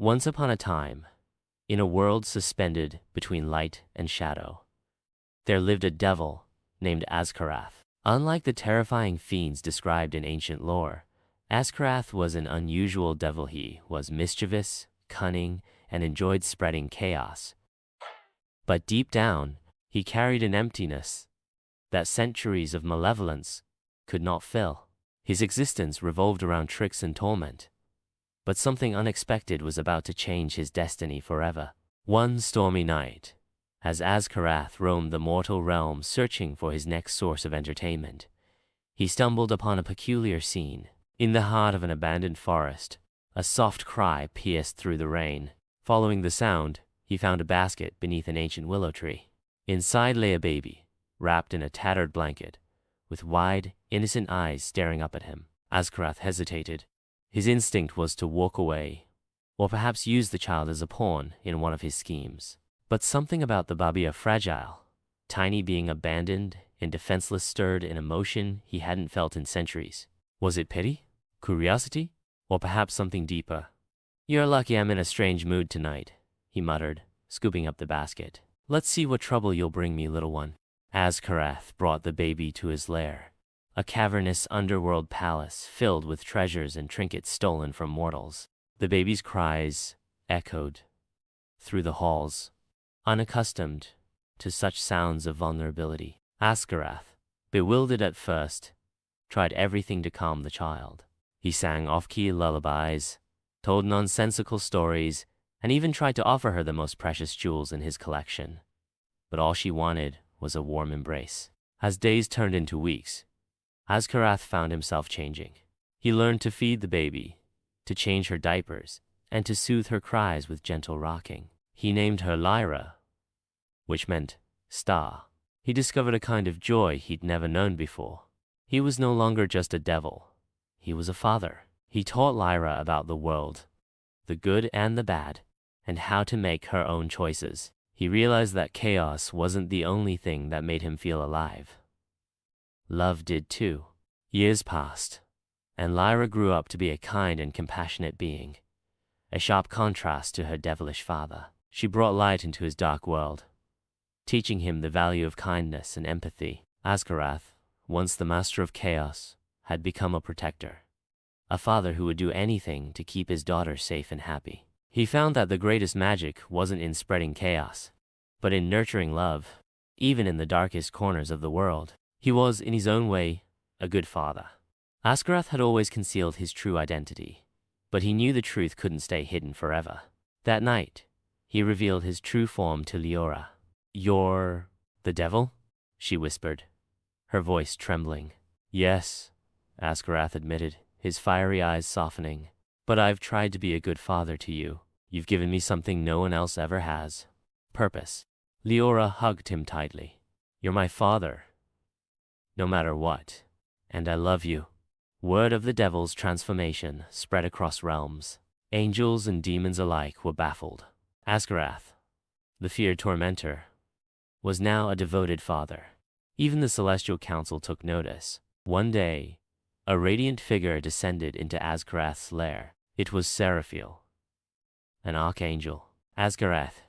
Once upon a time, in a world suspended between light and shadow, there lived a devil named Azkarath. Unlike the terrifying fiends described in ancient lore, Azkarath was an unusual devil. He was mischievous, cunning, and enjoyed spreading chaos. But deep down, he carried an emptiness that centuries of malevolence could not fill. His existence revolved around tricks and torment. But something unexpected was about to change his destiny forever. One stormy night, as Azkarath roamed the mortal realm searching for his next source of entertainment, he stumbled upon a peculiar scene. In the heart of an abandoned forest, a soft cry pierced through the rain. Following the sound, he found a basket beneath an ancient willow tree. Inside lay a baby, wrapped in a tattered blanket, with wide, innocent eyes staring up at him. Azkarath hesitated. His instinct was to walk away, or perhaps use the child as a pawn in one of his schemes. But something about the baby, a fragile, tiny being abandoned and defenseless, stirred an emotion he hadn't felt in centuries. Was it pity? Curiosity? Or perhaps something deeper? "You're lucky I'm in a strange mood tonight," he muttered, scooping up the basket. "Let's see what trouble you'll bring me, little one." Azkarath brought the baby to his lair, a cavernous underworld palace filled with treasures and trinkets stolen from mortals. The baby's cries echoed through the halls, unaccustomed to such sounds of vulnerability. Azkarath, bewildered at first, tried everything to calm the child. He sang off-key lullabies, told nonsensical stories, and even tried to offer her the most precious jewels in his collection. But all she wanted was a warm embrace. As days turned into weeks, Azkarath found himself changing. He learned to feed the baby, to change her diapers, and to soothe her cries with gentle rocking. He named her Lyra, which meant star. He discovered a kind of joy he'd never known before. He was no longer just a devil. He was a father. He taught Lyra about the world, the good and the bad, and how to make her own choices. He realized that chaos wasn't the only thing that made him feel alive. Love did too. Years passed, and Lyra grew up to be a kind and compassionate being, a sharp contrast to her devilish father. She brought light into his dark world, teaching him the value of kindness and empathy. Azkarath, once the master of chaos, had become a protector, a father who would do anything to keep his daughter safe and happy. He found that the greatest magic wasn't in spreading chaos, but in nurturing love, even in the darkest corners of the world. He was, in his own way, a good father. Azkarath had always concealed his true identity, but he knew the truth couldn't stay hidden forever. That night, he revealed his true form to Lyra. "You're the devil?" she whispered, her voice trembling. "Yes," Azkarath admitted, his fiery eyes softening. "But I've tried to be a good father to you. You've given me something no one else ever has. Purpose." Lyra hugged him tightly. "You're my father, no matter what, and I love you." Word of the devil's transformation spread across realms. Angels and demons alike were baffled. Azkarath, the feared tormentor, was now a devoted father. Even the celestial council took notice. One day, a radiant figure descended into Azkarath's lair. It was Seraphiel, an archangel. "Azkarath,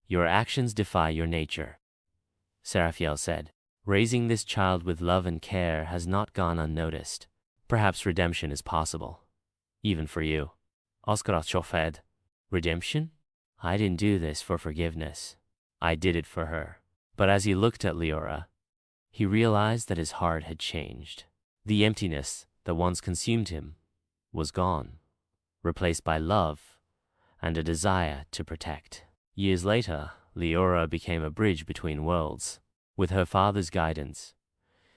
your actions defy your nature," Seraphiel said. "Raising this child with love and care has not gone unnoticed. Perhaps redemption is possible, even for you." Azkarath chofed. "Redemption? I didn't do this for forgiveness. I did it for her." But as he looked at Lyra, he realized that his heart had changed. The emptiness that once consumed him was gone, replaced by love and a desire to protect. Years later, Lyra became a bridge between worlds. With her father's guidance,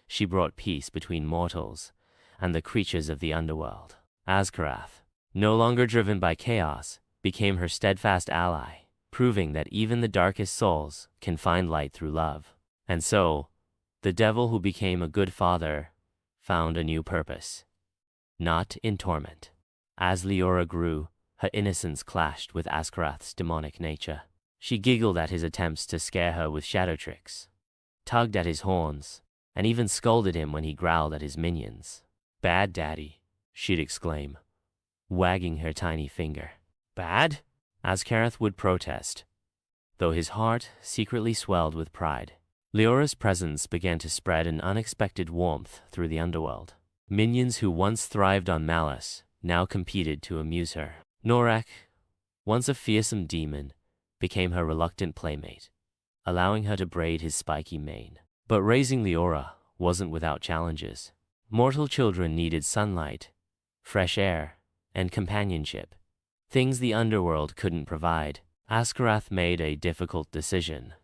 she brought peace between mortals and the creatures of the underworld. Azkarath, no longer driven by chaos, became her steadfast ally, proving that even the darkest souls can find light through love. And so, the devil who became a good father found a new purpose, not in torment. As Lyra grew, her innocence clashed with Azkarath's demonic nature. She giggled at his attempts to scare her with shadow tricks, tugged at his horns, and even scolded him when he growled at his minions. "Bad daddy," she'd exclaim, wagging her tiny finger. "Bad? Azcarath would protest, though his heart secretly swelled with pride. Leora's presence began to spread an unexpected warmth through the underworld. Minions who once thrived on malice now competed to amuse her. Norak, once a fearsome demon, became her reluctant playmate, allowing her to braid his spiky mane. But raising Leora wasn't without challenges. Mortal children needed sunlight, fresh air, and companionship, things the underworld couldn't provide. Azcarath made a difficult decision.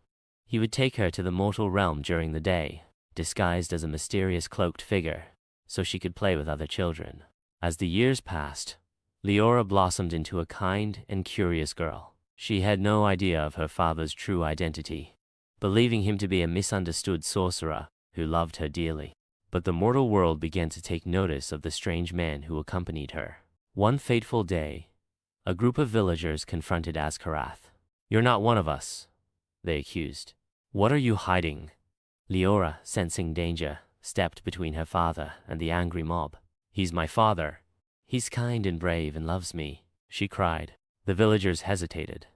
He would take her to the mortal realm during the day, disguised as a mysterious cloaked figure, so she could play with other children. As the years passed, Leora blossomed into a kind and curious girl. She had no idea of her father's true identity, believing him to be a misunderstood sorcerer who loved her dearly. But the mortal world began to take notice of the strange man who accompanied her. One fateful day, a group of villagers confronted Azcarath. "You're not one of us," they accused. "What are you hiding?" Leora, sensing danger, stepped between her father and the angry mob. "He's my father. He's kind and brave and loves me," she cried. The villagers hesitated,